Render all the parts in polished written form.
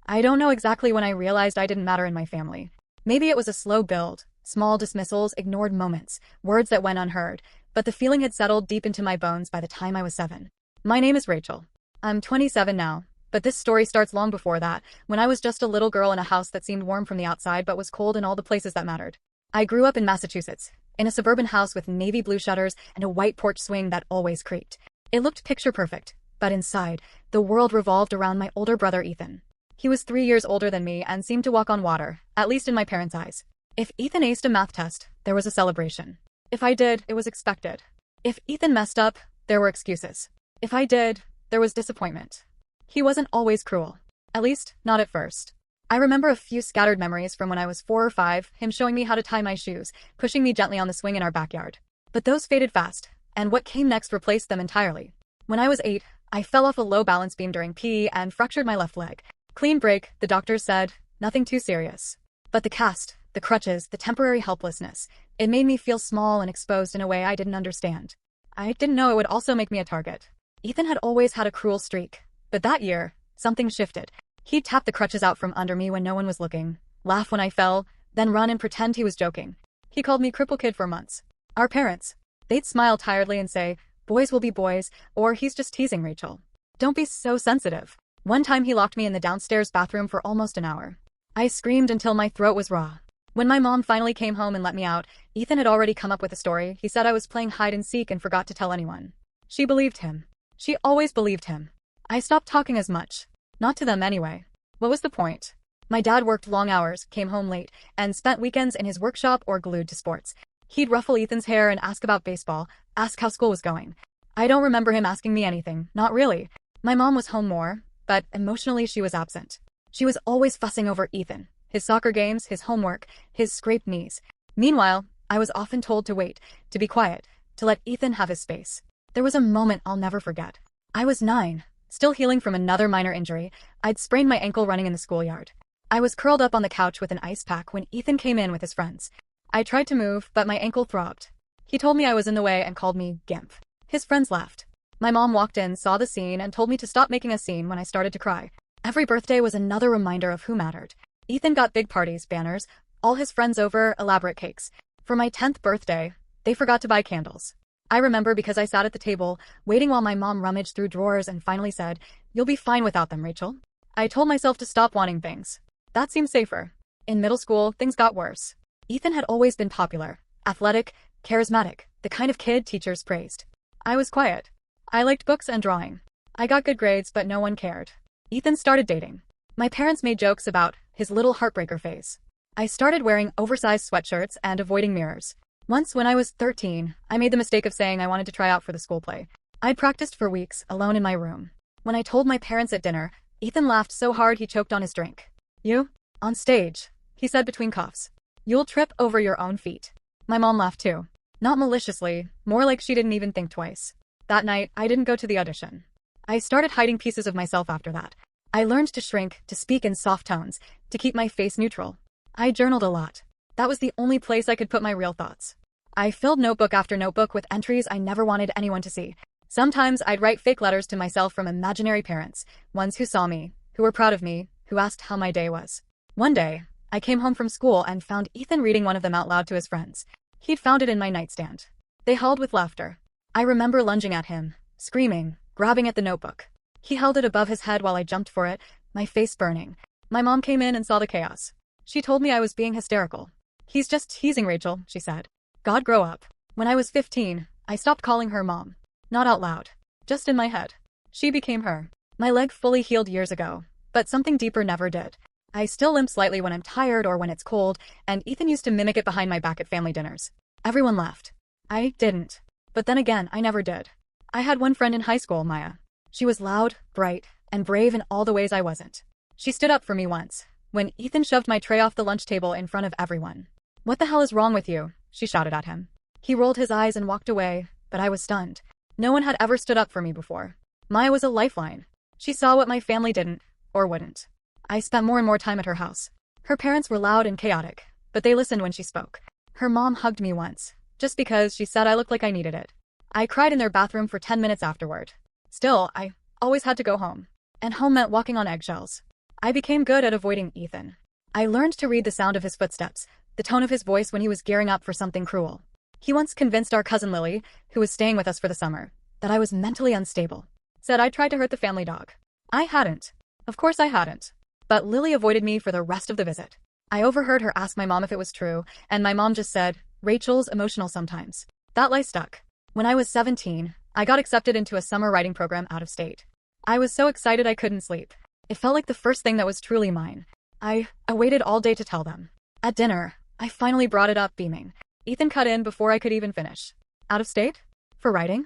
I don't know exactly when I realized I didn't matter in my family. Maybe it was a slow build, small dismissals, ignored moments, words that went unheard, but the feeling had settled deep into my bones by the time I was 7. My name is Rachel. I'm 27 now, but this story starts long before that, when I was just a little girl in a house that seemed warm from the outside but was cold in all the places that mattered. I grew up in Massachusetts, in a suburban house with navy blue shutters and a white porch swing that always creaked. It looked picture perfect, but inside, the world revolved around my older brother Ethan. He was 3 years older than me and seemed to walk on water, at least in my parents' eyes. If Ethan aced a math test, there was a celebration. If I did, it was expected. If Ethan messed up, there were excuses. If I did, there was disappointment. He wasn't always cruel. At least, not at first. I remember a few scattered memories from when I was 4 or 5, him showing me how to tie my shoes, pushing me gently on the swing in our backyard. But those faded fast, and what came next replaced them entirely. When I was 8, I fell off a low balance beam during PE and fractured my left leg. Clean break, the doctors said, nothing too serious. But the cast, the crutches, the temporary helplessness, it made me feel small and exposed in a way I didn't understand. I didn't know it would also make me a target. Ethan had always had a cruel streak, but that year, something shifted. He'd tap the crutches out from under me when no one was looking, laugh when I fell, then run and pretend he was joking. He called me Cripple Kid for months. Our parents, they'd smile tiredly and say, boys will be boys, or he's just teasing Rachel. Don't be so sensitive. One time he locked me in the downstairs bathroom for almost an hour. I screamed until my throat was raw. When my mom finally came home and let me out, Ethan had already come up with a story. He said I was playing hide and seek and forgot to tell anyone. She believed him. She always believed him. I stopped talking as much. Not to them anyway. What was the point? My dad worked long hours, came home late, and spent weekends in his workshop or glued to sports. He'd ruffle Ethan's hair and ask about baseball, ask how school was going. I don't remember him asking me anything, not really. My mom was home more, but emotionally she was absent. She was always fussing over Ethan, his soccer games, his homework, his scraped knees. Meanwhile, I was often told to wait, to be quiet, to let Ethan have his space. There was a moment I'll never forget. I was 9, still healing from another minor injury. I'd sprained my ankle running in the schoolyard. I was curled up on the couch with an ice pack when Ethan came in with his friends. I tried to move, but my ankle throbbed. He told me I was in the way and called me Gimp. His friends laughed. My mom walked in, saw the scene, and told me to stop making a scene when I started to cry. Every birthday was another reminder of who mattered. Ethan got big parties, banners, all his friends over, elaborate cakes. For my 10th birthday, they forgot to buy candles. I remember because I sat at the table, waiting while my mom rummaged through drawers and finally said, "You'll be fine without them, Rachel." I told myself to stop wanting things. That seemed safer. In middle school, things got worse. Ethan had always been popular, athletic, charismatic, the kind of kid teachers praised. I was quiet. I liked books and drawing. I got good grades, but no one cared. Ethan started dating. My parents made jokes about his little heartbreaker phase. I started wearing oversized sweatshirts and avoiding mirrors. Once, when I was 13, I made the mistake of saying I wanted to try out for the school play. I'd practiced for weeks, alone in my room. When I told my parents at dinner, Ethan laughed so hard he choked on his drink. "You? On stage," he said between coughs. "You'll trip over your own feet." My mom laughed too. Not maliciously, more like she didn't even think twice. That night, I didn't go to the audition. I started hiding pieces of myself after that. I learned to shrink, to speak in soft tones, to keep my face neutral. I journaled a lot. That was the only place I could put my real thoughts. I filled notebook after notebook with entries I never wanted anyone to see. Sometimes I'd write fake letters to myself from imaginary parents, ones who saw me, who were proud of me, who asked how my day was. One day, I came home from school and found Ethan reading one of them out loud to his friends. He'd found it in my nightstand. They howled with laughter. I remember lunging at him, screaming, grabbing at the notebook. He held it above his head while I jumped for it, my face burning. My mom came in and saw the chaos. She told me I was being hysterical. "He's just teasing Rachel," she said. "God, grow up." When I was 15, I stopped calling her mom. Not out loud. Just in my head. She became her. My leg fully healed years ago, but something deeper never did. I still limp slightly when I'm tired or when it's cold, and Ethan used to mimic it behind my back at family dinners. Everyone laughed. I didn't. But then again, I never did. I had one friend in high school, Maya. She was loud, bright, and brave in all the ways I wasn't. She stood up for me once, when Ethan shoved my tray off the lunch table in front of everyone. "What the hell is wrong with you?" she shouted at him. He rolled his eyes and walked away, but I was stunned. No one had ever stood up for me before. Maya was a lifeline. She saw what my family didn't, or wouldn't. I spent more and more time at her house. Her parents were loud and chaotic, but they listened when she spoke. Her mom hugged me once, just because she said I looked like I needed it. I cried in their bathroom for 10 minutes afterward. Still, I always had to go home. And home meant walking on eggshells. I became good at avoiding Ethan. I learned to read the sound of his footsteps, the tone of his voice when he was gearing up for something cruel. He once convinced our cousin Lily, who was staying with us for the summer, that I was mentally unstable. Said I'd tried to hurt the family dog. I hadn't. Of course I hadn't. But Lily avoided me for the rest of the visit. I overheard her ask my mom if it was true, and my mom just said, "Rachel's emotional sometimes." That lie stuck. When I was 17, I got accepted into a summer writing program out of state. I was so excited I couldn't sleep. It felt like the first thing that was truly mine. I waited all day to tell them. At dinner, I finally brought it up, beaming. Ethan cut in before I could even finish. Out of state? For writing?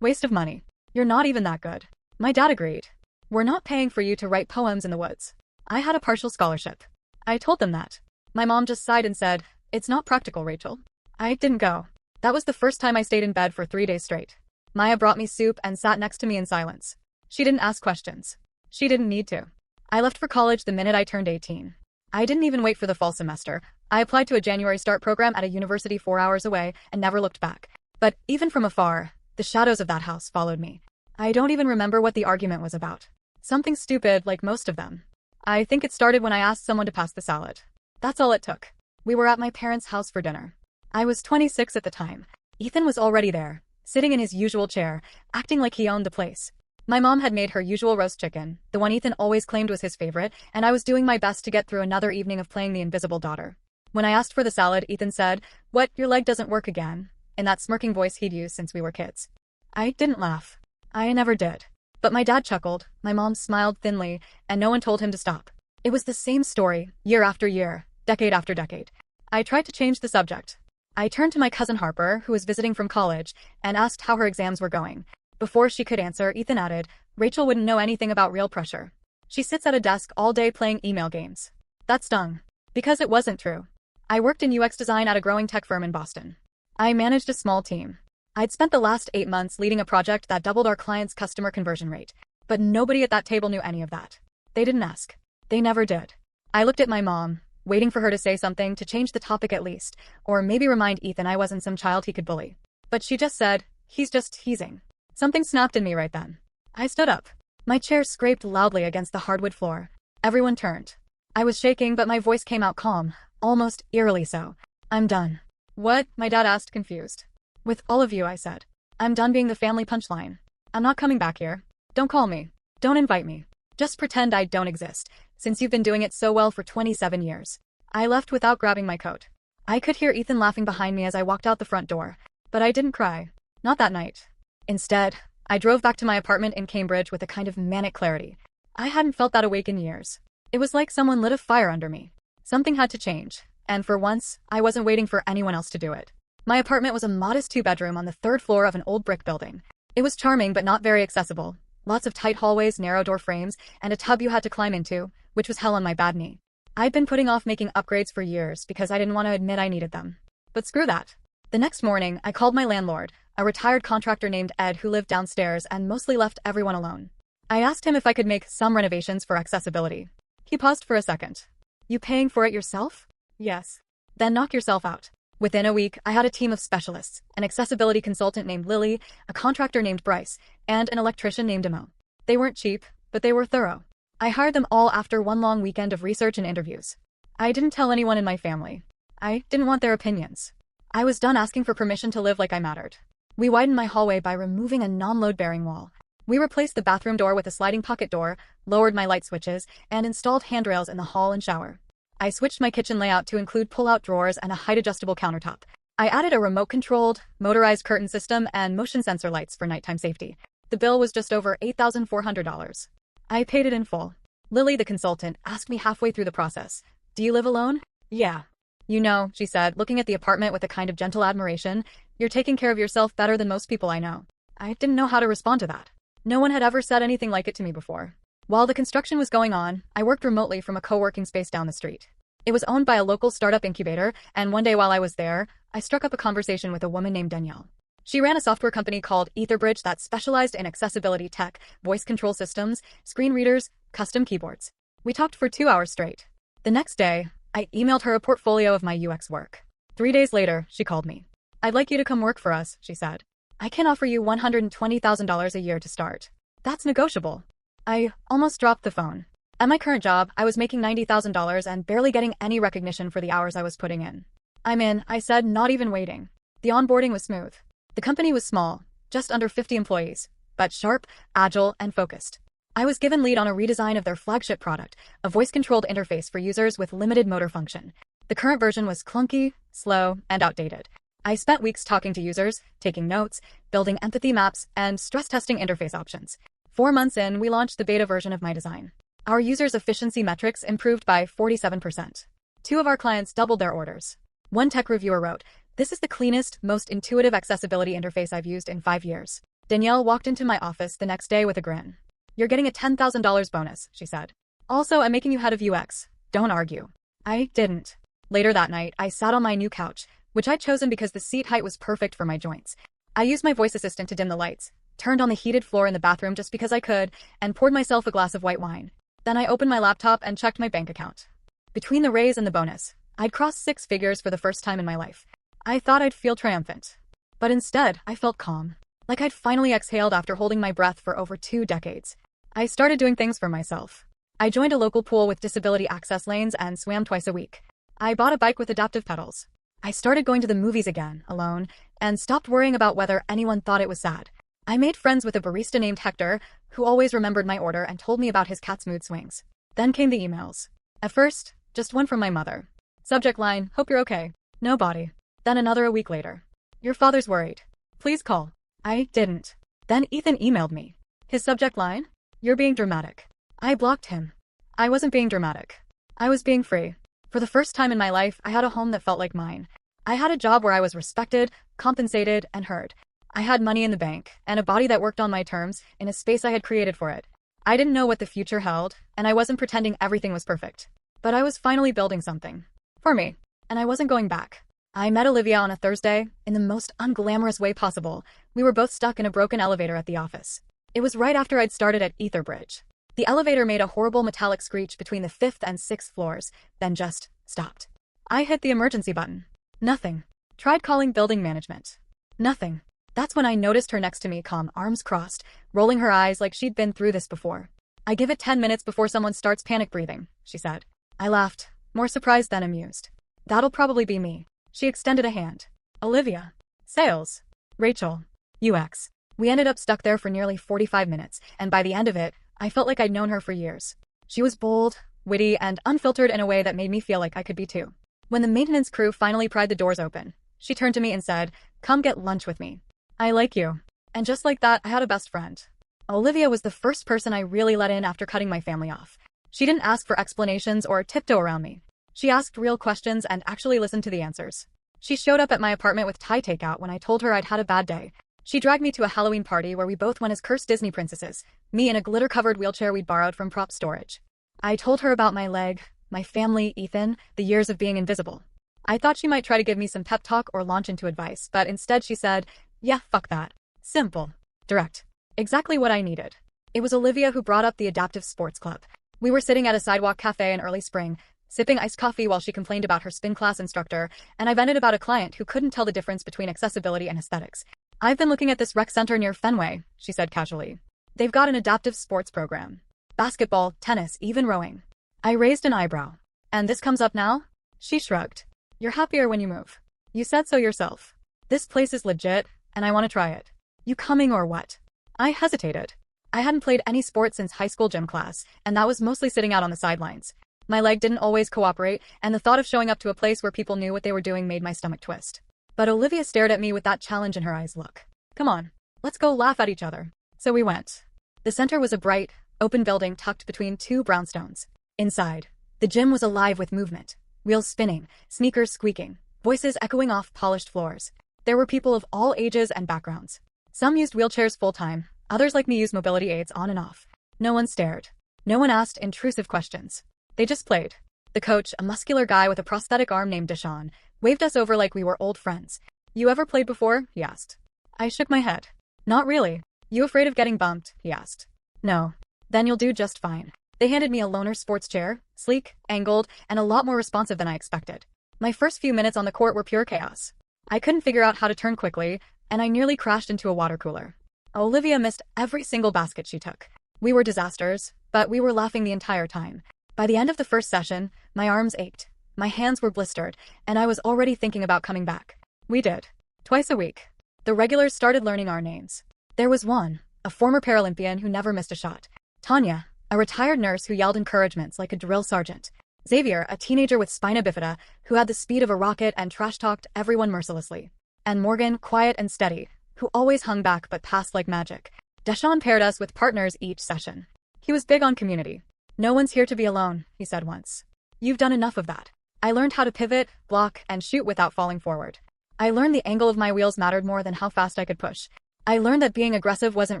Waste of money. You're not even that good. My dad agreed. We're not paying for you to write poems in the woods. I had a partial scholarship. I told them that. My mom just sighed and said, "It's not practical, Rachel." I didn't go. That was the first time I stayed in bed for 3 days straight. Maya brought me soup and sat next to me in silence. She didn't ask questions. She didn't need to. I left for college the minute I turned 18. I didn't even wait for the fall semester. I applied to a January start program at a university 4 hours away and never looked back. But even from afar, the shadows of that house followed me. I don't even remember what the argument was about. Something stupid, like most of them. I think it started when I asked someone to pass the salad. That's all it took. We were at my parents' house for dinner. I was 26 at the time. Ethan was already there, sitting in his usual chair, acting like he owned the place. My mom had made her usual roast chicken, the one Ethan always claimed was his favorite, and I was doing my best to get through another evening of playing the invisible daughter. When I asked for the salad, Ethan said, "What, your leg doesn't work again?" in that smirking voice he'd used since we were kids. I didn't laugh. I never did. But my dad chuckled, my mom smiled thinly, and no one told him to stop. It was the same story, year after year, decade after decade. I tried to change the subject. I turned to my cousin Harper, who was visiting from college, and asked how her exams were going. Before she could answer, Ethan added, "Rachel wouldn't know anything about real pressure. She sits at a desk all day playing email games." That stung. Because it wasn't true. I worked in UX design at a growing tech firm in Boston. I managed a small team. I'd spent the last 8 months leading a project that doubled our clients' customer conversion rate. But nobody at that table knew any of that. They didn't ask. They never did. I looked at my mom, waiting for her to say something to change the topic at least, or maybe remind Ethan I wasn't some child he could bully. But she just said, "He's just teasing." Something snapped in me right then. I stood up. My chair scraped loudly against the hardwood floor. Everyone turned. I was shaking, but my voice came out calm, almost eerily so. "I'm done." "What?" my dad asked, confused. "With all of you," I said. "I'm done being the family punchline. I'm not coming back here. Don't call me. Don't invite me. Just pretend I don't exist, since you've been doing it so well for 27 years. I left without grabbing my coat. I could hear Ethan laughing behind me as I walked out the front door, but I didn't cry. Not that night. Instead, I drove back to my apartment in Cambridge with a kind of manic clarity. I hadn't felt that awake in years. It was like someone lit a fire under me. Something had to change, and for once, I wasn't waiting for anyone else to do it. My apartment was a modest 2-bedroom on the 3rd floor of an old brick building. It was charming but not very accessible. Lots of tight hallways, narrow door frames, and a tub you had to climb into, which was hell on my bad knee. I'd been putting off making upgrades for years because I didn't want to admit I needed them. But screw that. The next morning, I called my landlord, a retired contractor named Ed who lived downstairs and mostly left everyone alone. I asked him if I could make some renovations for accessibility. He paused for a second. "You paying for it yourself?" "Yes." "Then knock yourself out." Within a week, I had a team of specialists, an accessibility consultant named Lily, a contractor named Bryce, and an electrician named Imo. They weren't cheap, but they were thorough. I hired them all after one long weekend of research and interviews. I didn't tell anyone in my family. I didn't want their opinions. I was done asking for permission to live like I mattered. We widened my hallway by removing a non-load-bearing wall. We replaced the bathroom door with a sliding pocket door, lowered my light switches, and installed handrails in the hall and shower. I switched my kitchen layout to include pull-out drawers and a height-adjustable countertop. I added a remote-controlled, motorized curtain system and motion sensor lights for nighttime safety. The bill was just over $8,400. I paid it in full. Lily, the consultant, asked me halfway through the process, "Do you live alone?" "Yeah." "You know," she said, looking at the apartment with a kind of gentle admiration, "you're taking care of yourself better than most people I know." I didn't know how to respond to that. No one had ever said anything like it to me before. While the construction was going on, I worked remotely from a co-working space down the street. It was owned by a local startup incubator, and one day while I was there, I struck up a conversation with a woman named Danielle. She ran a software company called Etherbridge that specialized in accessibility tech, voice control systems, screen readers, custom keyboards. We talked for 2 hours straight. The next day, I emailed her a portfolio of my UX work. 3 days later, she called me. "I'd like you to come work for us," she said. "I can offer you $120,000 a year to start. That's negotiable." I almost dropped the phone. At my current job, I was making $90,000 and barely getting any recognition for the hours I was putting in. "I'm in," I said, not even waiting. The onboarding was smooth. The company was small, just under 50 employees, but sharp, agile, and focused. I was given lead on a redesign of their flagship product, a voice-controlled interface for users with limited motor function. The current version was clunky, slow, and outdated. I spent weeks talking to users, taking notes, building empathy maps, and stress-testing interface options. 4 months in, we launched the beta version of my design. Our users' efficiency metrics improved by 47%. 2 of our clients doubled their orders. One tech reviewer wrote, "This is the cleanest, most intuitive accessibility interface I've used in 5 years." Danielle walked into my office the next day with a grin. "You're getting a $10,000 bonus," she said. "Also, I'm making you head of UX. Don't argue." I didn't. Later that night, I sat on my new couch, which I'd chosen because the seat height was perfect for my joints. I used my voice assistant to dim the lights, turned on the heated floor in the bathroom just because I could, and poured myself a glass of white wine. Then I opened my laptop and checked my bank account. Between the raise and the bonus, I'd crossed 6 figures for the first time in my life. I thought I'd feel triumphant. But instead, I felt calm. Like I'd finally exhaled after holding my breath for over 2 decades. I started doing things for myself. I joined a local pool with disability access lanes and swam twice a week. I bought a bike with adaptive pedals. I started going to the movies again, alone, and stopped worrying about whether anyone thought it was sad. I made friends with a barista named Hector, who always remembered my order and told me about his cat's mood swings. Then came the emails. At first, just one from my mother. Subject line, "Hope you're okay." No body. Then another a week later. "Your father's worried. Please call." I didn't. Then Ethan emailed me. His subject line? "You're being dramatic." I blocked him. I wasn't being dramatic. I was being free. For the first time in my life, I had a home that felt like mine. I had a job where I was respected, compensated, and heard. I had money in the bank, and a body that worked on my terms, in a space I had created for it. I didn't know what the future held, and I wasn't pretending everything was perfect. But I was finally building something. For me. And I wasn't going back. I met Olivia on a Thursday, in the most unglamorous way possible. We were both stuck in a broken elevator at the office. It was right after I'd started at Etherbridge. The elevator made a horrible metallic screech between the 5th and 6th floors, then just stopped. I hit the emergency button. Nothing. Tried calling building management. Nothing. That's when I noticed her next to me, calm, arms crossed, rolling her eyes like she'd been through this before. "I give it 10 minutes before someone starts panic breathing," she said. I laughed, more surprised than amused. "That'll probably be me." She extended a hand. "Olivia." "Sales." "Rachel." "UX." We ended up stuck there for nearly 45 minutes, and by the end of it, I felt like I'd known her for years. She was bold, witty, and unfiltered in a way that made me feel like I could be too. When the maintenance crew finally pried the doors open, she turned to me and said, "Come get lunch with me. I like you." And just like that, I had a best friend. Olivia was the first person I really let in after cutting my family off. She didn't ask for explanations or tiptoe around me. She asked real questions and actually listened to the answers. She showed up at my apartment with Thai takeout when I told her I'd had a bad day. She dragged me to a Halloween party where we both went as cursed Disney princesses, me in a glitter-covered wheelchair we'd borrowed from prop storage. I told her about my leg, my family, Ethan, the years of being invisible. I thought she might try to give me some pep talk or launch into advice, but instead she said, "Yeah, fuck that. Simple. Direct." Exactly what I needed. It was Olivia who brought up the Adaptive Sports Club. We were sitting at a sidewalk cafe in early spring, sipping iced coffee while she complained about her spin class instructor, and I vented about a client who couldn't tell the difference between accessibility and aesthetics. "I've been looking at this rec center near Fenway," she said casually. "They've got an adaptive sports program. Basketball, tennis, even rowing." I raised an eyebrow. "And this comes up now?" She shrugged. "You're happier when you move. You said so yourself. This place is legit, and I want to try it. You coming or what?" I hesitated. I hadn't played any sport since high school gym class, and that was mostly sitting out on the sidelines. My leg didn't always cooperate, and the thought of showing up to a place where people knew what they were doing made my stomach twist. But Olivia stared at me with that challenge in her eyes. "Look. Come on. Let's go laugh at each other." So we went. The center was a bright, open building tucked between 2 brownstones. Inside, the gym was alive with movement. Wheels spinning, sneakers squeaking, voices echoing off polished floors. There were people of all ages and backgrounds. Some used wheelchairs full-time, others like me used mobility aids on and off. No one stared. No one asked intrusive questions. They just played. The coach, a muscular guy with a prosthetic arm named Deshaun, waved us over like we were old friends. "You ever played before?" he asked. I shook my head. "Not really." "You afraid of getting bumped?" he asked. "No." "Then you'll do just fine." They handed me a loaner sports chair, sleek, angled, and a lot more responsive than I expected. My first few minutes on the court were pure chaos. I couldn't figure out how to turn quickly, and I nearly crashed into a water cooler. Olivia missed every single basket she took. We were disasters, but we were laughing the entire time. By the end of the first session, my arms ached, my hands were blistered, and I was already thinking about coming back. We did. Twice a week. The regulars started learning our names. There was one, a former Paralympian who never missed a shot. Tanya, a retired nurse who yelled encouragements like a drill sergeant. Xavier, a teenager with spina bifida who had the speed of a rocket and trash-talked everyone mercilessly. And Morgan, quiet and steady, who always hung back but passed like magic. Deshaun paired us with partners each session. He was big on community. "No one's here to be alone," he said once. "You've done enough of that." I learned how to pivot, block, and shoot without falling forward. I learned the angle of my wheels mattered more than how fast I could push. I learned that being aggressive wasn't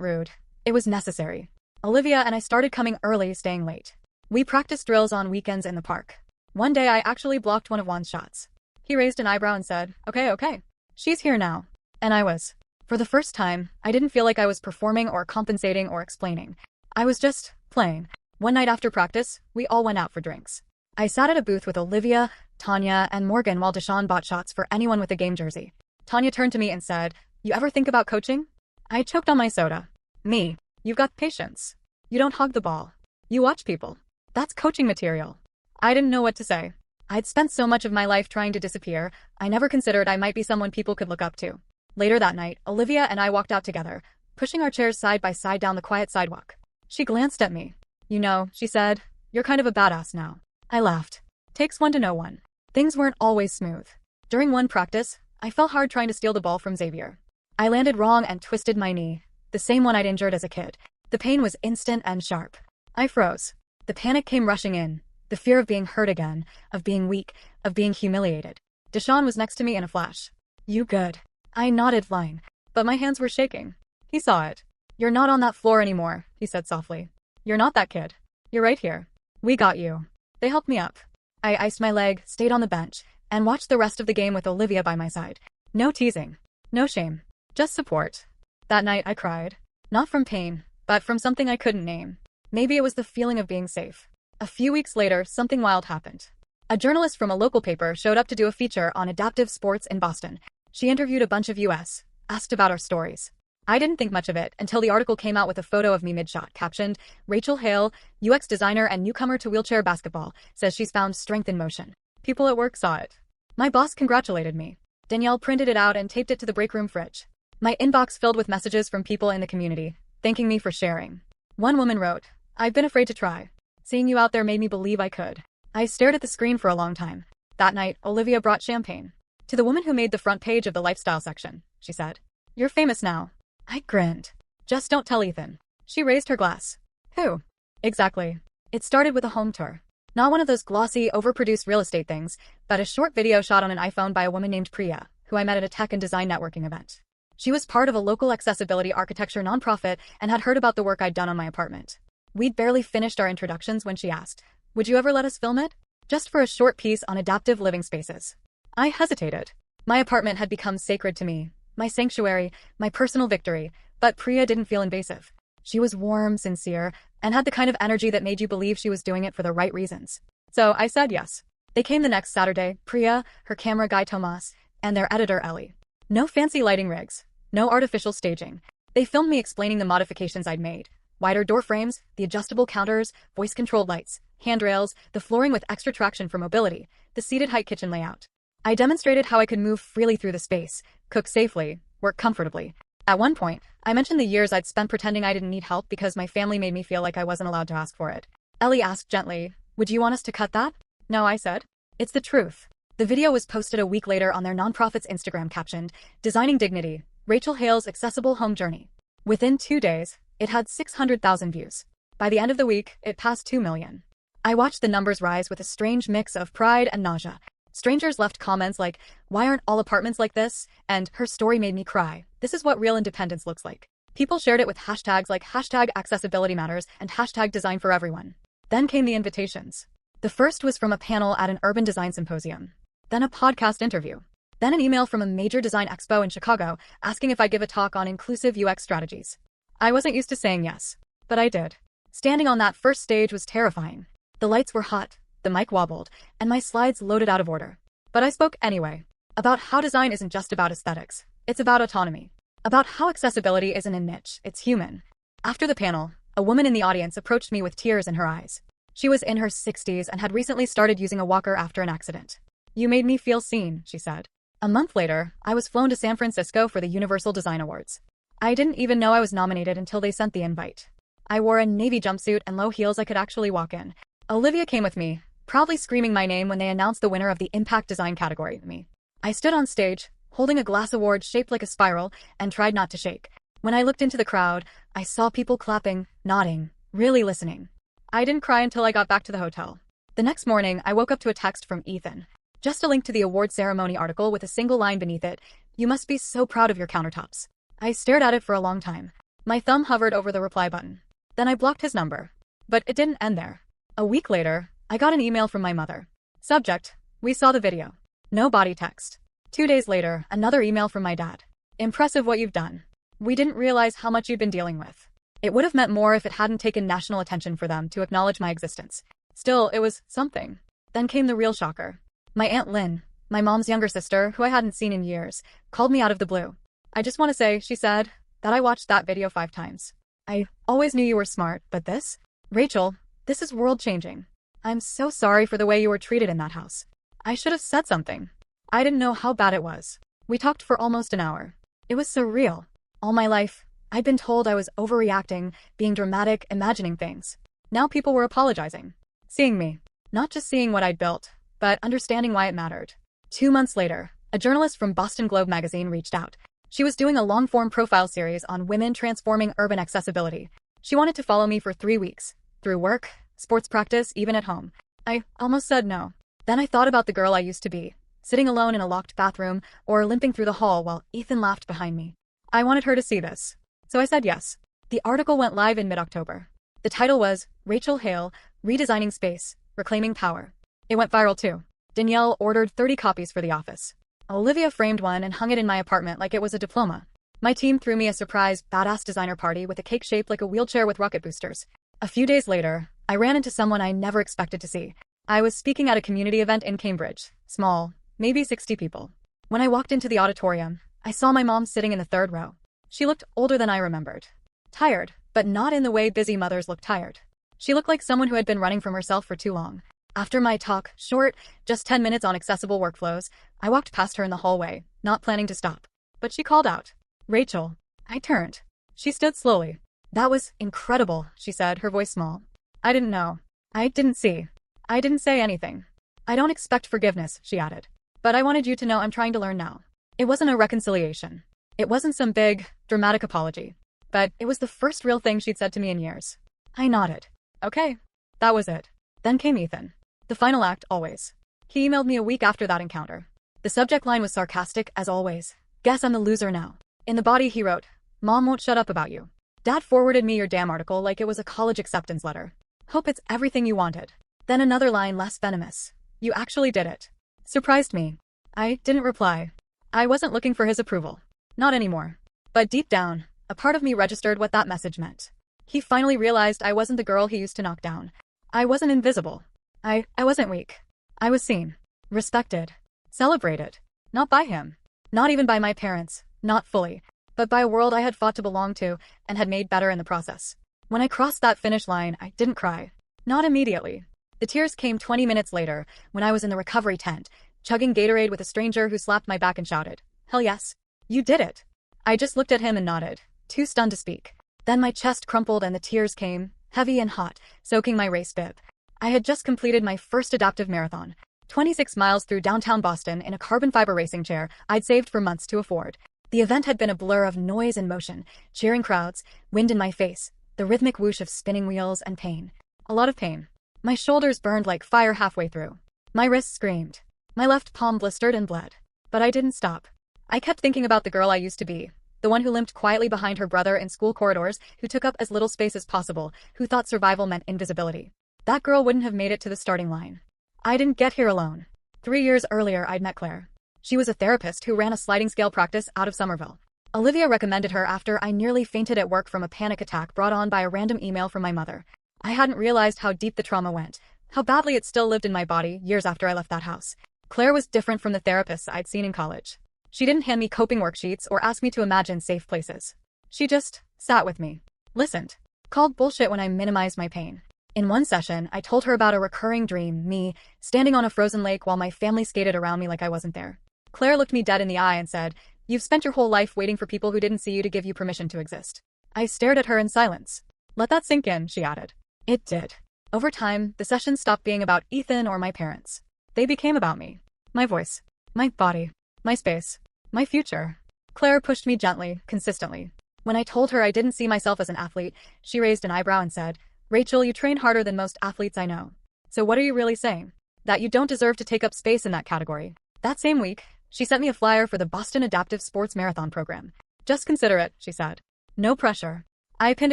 rude. It was necessary. Olivia and I started coming early, staying late. We practiced drills on weekends in the park. One day I actually blocked one of Juan's shots. He raised an eyebrow and said, okay. She's here now." And I was. For the first time, I didn't feel like I was performing or compensating or explaining. I was just playing. One night after practice, we all went out for drinks. I sat at a booth with Olivia, Tanya, and Morgan while Deshaun bought shots for anyone with a game jersey. Tanya turned to me and said, "You ever think about coaching?" I choked on my soda. "Me. You've got patience. You don't hog the ball. You watch people. That's coaching material." I didn't know what to say. I'd spent so much of my life trying to disappear, I never considered I might be someone people could look up to. Later that night, Olivia and I walked out together, pushing our chairs side by side down the quiet sidewalk. She glanced at me. "You know," she said, "you're kind of a badass now." I laughed. Takes one to know one. Things weren't always smooth. During one practice, I fell hard trying to steal the ball from Xavier. I landed wrong and twisted my knee, the same one I'd injured as a kid. The pain was instant and sharp. I froze. The panic came rushing in, the fear of being hurt again, of being weak, of being humiliated. Deshaun was next to me in a flash. "You good?" I nodded fine, but my hands were shaking. He saw it. "You're not on that floor anymore," he said softly. "You're not that kid. You're right here. We got you." They helped me up. I iced my leg, stayed on the bench, and watched the rest of the game with Olivia by my side. No teasing. No shame. Just support. That night I cried. Not from pain, but from something I couldn't name. Maybe it was the feeling of being safe. A few weeks later, something wild happened. A journalist from a local paper showed up to do a feature on adaptive sports in Boston. She interviewed a bunch of US, asked about our stories. I didn't think much of it until the article came out with a photo of me mid-shot, captioned, "Rachel Hale, UX designer and newcomer to wheelchair basketball, says she's found strength in motion." People at work saw it. My boss congratulated me. Danielle printed it out and taped it to the break room fridge. My inbox filled with messages from people in the community, thanking me for sharing. One woman wrote, "I've been afraid to try. Seeing you out there made me believe I could." I stared at the screen for a long time. That night, Olivia brought champagne. "To the woman who made the front page of the lifestyle section," she said. "You're famous now." I grinned. "Just don't tell Ethan." She raised her glass. "Who?" "Exactly. It started with a home tour. Not one of those glossy, overproduced real estate things, but a short video shot on an iPhone by a woman named Priya, who I met at a tech and design networking event. She was part of a local accessibility architecture nonprofit and had heard about the work I'd done on my apartment. We'd barely finished our introductions when she asked, "Would you ever let us film it? Just for a short piece on adaptive living spaces." I hesitated. My apartment had become sacred to me. My sanctuary, my personal victory, but Priya didn't feel invasive. She was warm, sincere, and had the kind of energy that made you believe she was doing it for the right reasons. So I said yes. They came the next Saturday, Priya, her camera guy Tomas, and their editor Ellie. No fancy lighting rigs, no artificial staging. They filmed me explaining the modifications I'd made. Wider door frames, the adjustable counters, voice-controlled lights, handrails, the flooring with extra traction for mobility, the seated height kitchen layout. I demonstrated how I could move freely through the space, cook safely, work comfortably. At one point, I mentioned the years I'd spent pretending I didn't need help because my family made me feel like I wasn't allowed to ask for it. Ellie asked gently, "Would you want us to cut that?" "No," I said. "It's the truth." The video was posted a week later on their nonprofit's Instagram captioned, "Designing Dignity, Rachel Hale's Accessible Home Journey." Within 2 days, it had 600,000 views. By the end of the week, it passed 2 million. I watched the numbers rise with a strange mix of pride and nausea. Strangers left comments like, "Why aren't all apartments like this?" and "Her story made me cry. This is what real independence looks like." People shared it with hashtags like #accessibilitymatters and #designforeveryone. Then came the invitations. The first was from a panel at an urban design symposium. Then a podcast interview. Then an email from a major design expo in Chicago asking if I'd give a talk on inclusive UX strategies. I wasn't used to saying yes, but I did. Standing on that first stage was terrifying. The lights were hot, the mic wobbled, and my slides loaded out of order. But I spoke anyway. About how design isn't just about aesthetics. It's about autonomy. About how accessibility isn't a niche, it's human. After the panel, A woman in the audience approached me with tears in her eyes. She was in her 60s and had recently started using a walker after an accident. "You made me feel seen," she said. A month later, I was flown to San Francisco for the Universal Design Awards. I didn't even know I was nominated until they sent the invite. I wore a navy jumpsuit and low heels I could actually walk in. Olivia came with me, proudly screaming my name when they announced the winner of the Impact Design category, me. I stood on stage, holding a glass award shaped like a spiral, and tried not to shake. When I looked into the crowd, I saw people clapping, nodding, really listening. I didn't cry until I got back to the hotel. The next morning, I woke up to a text from Ethan. Just a link to the award ceremony article with a single line beneath it: "You must be so proud of your countertops." I stared at it for a long time. My thumb hovered over the reply button. Then I blocked his number. But it didn't end there. A week later, I got an email from my mother. Subject: "We saw the video." No body text. 2 days later, another email from my dad. "Impressive what you've done. We didn't realize how much you'd been dealing with." It would have meant more if it hadn't taken national attention for them to acknowledge my existence. Still, it was something. Then came the real shocker. My Aunt Lynn, my mom's younger sister, who I hadn't seen in years, called me out of the blue. "I just want to say," she said, "that I watched that video 5 times. I always knew you were smart, but this? Rachel, this is world-changing. I'm so sorry for the way you were treated in that house. I should have said something." I didn't know how bad it was. We talked for almost an hour. It was surreal. All my life, I'd been told I was overreacting, being dramatic, imagining things. Now people were apologizing. Seeing me. Not just seeing what I'd built, but understanding why it mattered. 2 months later, a journalist from Boston Globe magazine reached out. She was doing a long-form profile series on women transforming urban accessibility. She wanted to follow me for 3 weeks. Through work, sports practice, even at home. I almost said no. Then I thought about the girl I used to be, sitting alone in a locked bathroom or limping through the hall while Ethan laughed behind me. I wanted her to see this. So I said yes. The article went live in mid-October. The title was "Rachel Hale, Redesigning Space, Reclaiming Power." It went viral too. Danielle ordered 30 copies for the office. Olivia framed one and hung it in my apartment like it was a diploma. My team threw me a surprise, badass designer party with a cake shaped like a wheelchair with rocket boosters. A few days later, I ran into someone I never expected to see. I was speaking at a community event in Cambridge. Small, maybe 60 people. When I walked into the auditorium, I saw my mom sitting in the 3rd row. She looked older than I remembered. Tired, but not in the way busy mothers look tired. She looked like someone who had been running from herself for too long. After my talk, short, just 10 minutes on accessible workflows, I walked past her in the hallway, not planning to stop. But she called out, "Rachel." I turned. She stood slowly. "That was incredible," she said, her voice small. "I didn't know. I didn't see. I didn't say anything. I don't expect forgiveness," she added. "But I wanted you to know I'm trying to learn now." It wasn't a reconciliation. It wasn't some big, dramatic apology. But it was the first real thing she'd said to me in years. I nodded. Okay. That was it. Then came Ethan. The final act, always. He emailed me a week after that encounter. The subject line was sarcastic, as always. "Guess I'm the loser now." In the body he wrote, "Mom won't shut up about you. Dad forwarded me your damn article like it was a college acceptance letter. Hope it's everything you wanted." Then another line less venomous. "You actually did it." Surprised me. I didn't reply. I wasn't looking for his approval. Not anymore. But deep down, a part of me registered what that message meant. He finally realized I wasn't the girl he used to knock down. I wasn't invisible. I wasn't weak. I was seen. Respected. Celebrated. Not by him. Not even by my parents. Not fully. But by a world I had fought to belong to and had made better in the process. When I crossed that finish line, I didn't cry. Not immediately. The tears came 20 minutes later, when I was in the recovery tent, chugging Gatorade with a stranger who slapped my back and shouted, "Hell yes. You did it." I just looked at him and nodded, too stunned to speak. Then my chest crumpled and the tears came, heavy and hot, soaking my race bib. I had just completed my first adaptive marathon, 26 miles through downtown Boston in a carbon fiber racing chair I'd saved for months to afford. The event had been a blur of noise and motion, cheering crowds, wind in my face, the rhythmic whoosh of spinning wheels and pain. A lot of pain. My shoulders burned like fire halfway through. My wrists screamed. My left palm blistered and bled. But I didn't stop. I kept thinking about the girl I used to be, the one who limped quietly behind her brother in school corridors, who took up as little space as possible, who thought survival meant invisibility. That girl wouldn't have made it to the starting line. I didn't get here alone. 3 years earlier, I'd met Claire. She was a therapist who ran a sliding scale practice out of Somerville. Olivia recommended her after I nearly fainted at work from a panic attack brought on by a random email from my mother. I hadn't realized how deep the trauma went, how badly it still lived in my body years after I left that house. Claire was different from the therapists I'd seen in college. She didn't hand me coping worksheets or ask me to imagine safe places. She just sat with me. Listened. Called bullshit when I minimized my pain. In one session, I told her about a recurring dream, me, standing on a frozen lake while my family skated around me like I wasn't there. Claire looked me dead in the eye and said, "You've spent your whole life waiting for people who didn't see you to give you permission to exist." I stared at her in silence. "Let that sink in," she added. It did. Over time, the sessions stopped being about Ethan or my parents. They became about me. My voice. My body. My space. My future. Claire pushed me gently, consistently. When I told her I didn't see myself as an athlete, she raised an eyebrow and said, "Rachel, you train harder than most athletes I know. So what are you really saying? That you don't deserve to take up space in that category?" That same week, she sent me a flyer for the Boston Adaptive Sports Marathon program. "Just consider it," she said. No pressure. I pinned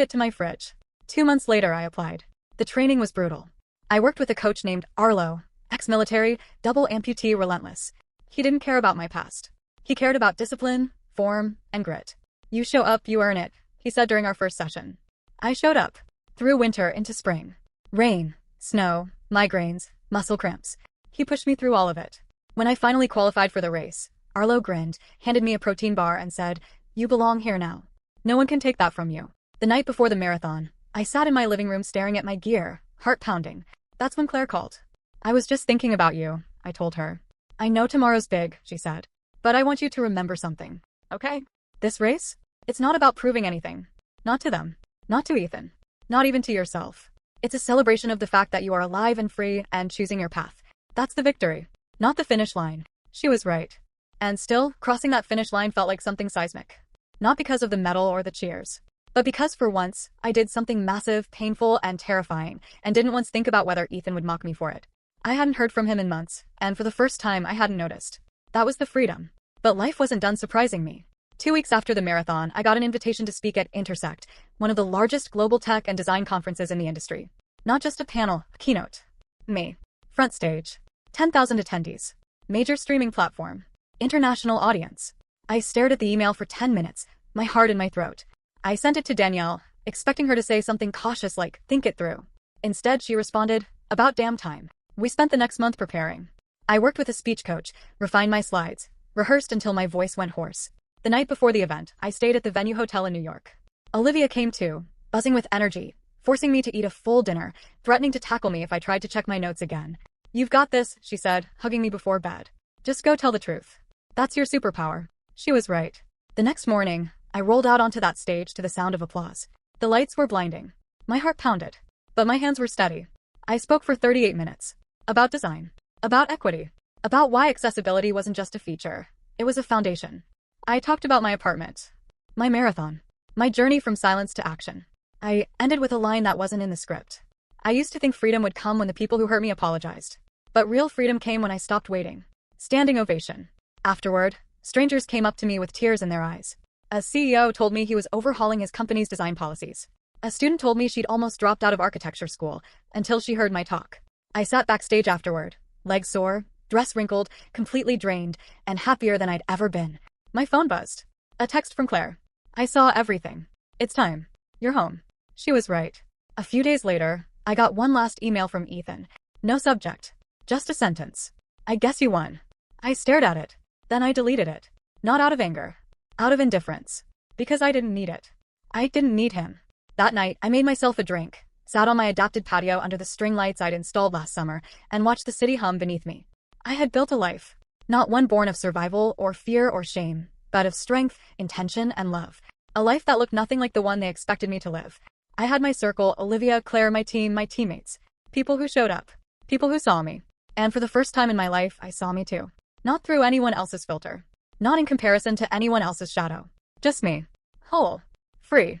it to my fridge. 2 months later, I applied. The training was brutal. I worked with a coach named Arlo, ex-military, double amputee relentless. He didn't care about my past. He cared about discipline, form, and grit. "You show up, you earn it," he said during our first session. I showed up. Through winter into spring. Rain, snow, migraines, muscle cramps. He pushed me through all of it. When I finally qualified for the race, Arlo grinned, handed me a protein bar and said, "You belong here now. No one can take that from you." The night before the marathon, I sat in my living room staring at my gear, heart pounding. That's when Claire called. "I was just thinking about you," I told her. "I know tomorrow's big," she said. "But I want you to remember something, okay? This race? It's not about proving anything. Not to them. Not to Ethan. Not even to yourself. It's a celebration of the fact that you are alive and free and choosing your path. That's the victory. Not the finish line." She was right. And still, crossing that finish line felt like something seismic. Not because of the medal or the cheers, but because for once, I did something massive, painful, and terrifying, and didn't once think about whether Ethan would mock me for it. I hadn't heard from him in months, and for the first time I hadn't noticed. That was the freedom. But life wasn't done surprising me. 2 weeks after the marathon, I got an invitation to speak at Intersect, one of the largest global tech and design conferences in the industry. Not just a panel, a keynote. Me. Front stage. 10,000 attendees. Major streaming platform. International audience. I stared at the email for 10 minutes, my heart in my throat. I sent it to Danielle, expecting her to say something cautious like, "Think it through." Instead, she responded, "About damn time." We spent the next month preparing. I worked with a speech coach, refined my slides, rehearsed until my voice went hoarse. The night before the event, I stayed at the Venue Hotel in New York. Olivia came too, buzzing with energy, forcing me to eat a full dinner, threatening to tackle me if I tried to check my notes again. "You've got this," she said, hugging me before bed. "Just go tell the truth. That's your superpower." She was right. The next morning, I rolled out onto that stage to the sound of applause. The lights were blinding. My heart pounded. But my hands were steady. I spoke for 38 minutes. About design. About equity. About why accessibility wasn't just a feature. It was a foundation. I talked about my apartment. My marathon. My journey from silence to action. I ended with a line that wasn't in the script. I used to think freedom would come when the people who hurt me apologized. But real freedom came when I stopped waiting. Standing ovation. Afterward, strangers came up to me with tears in their eyes. A CEO told me he was overhauling his company's design policies. A student told me she'd almost dropped out of architecture school until she heard my talk. I sat backstage afterward, legs sore, dress wrinkled, completely drained, and happier than I'd ever been. My phone buzzed. A text from Claire. "I saw everything. It's time. You're home." She was right. A few days later, I got one last email from Ethan. No subject. Just a sentence. "I guess you won." I stared at it. Then I deleted it. Not out of anger. Out of indifference. Because I didn't need it. I didn't need him. That night, I made myself a drink, sat on my adapted patio under the string lights I'd installed last summer, and watched the city hum beneath me. I had built a life. Not one born of survival or fear or shame, but of strength, intention, and love. A life that looked nothing like the one they expected me to live. I had my circle, Olivia, Claire, my team, my teammates. People who showed up. People who saw me. And for the first time in my life, I saw me too. Not through anyone else's filter. Not in comparison to anyone else's shadow. Just me. Whole. Free.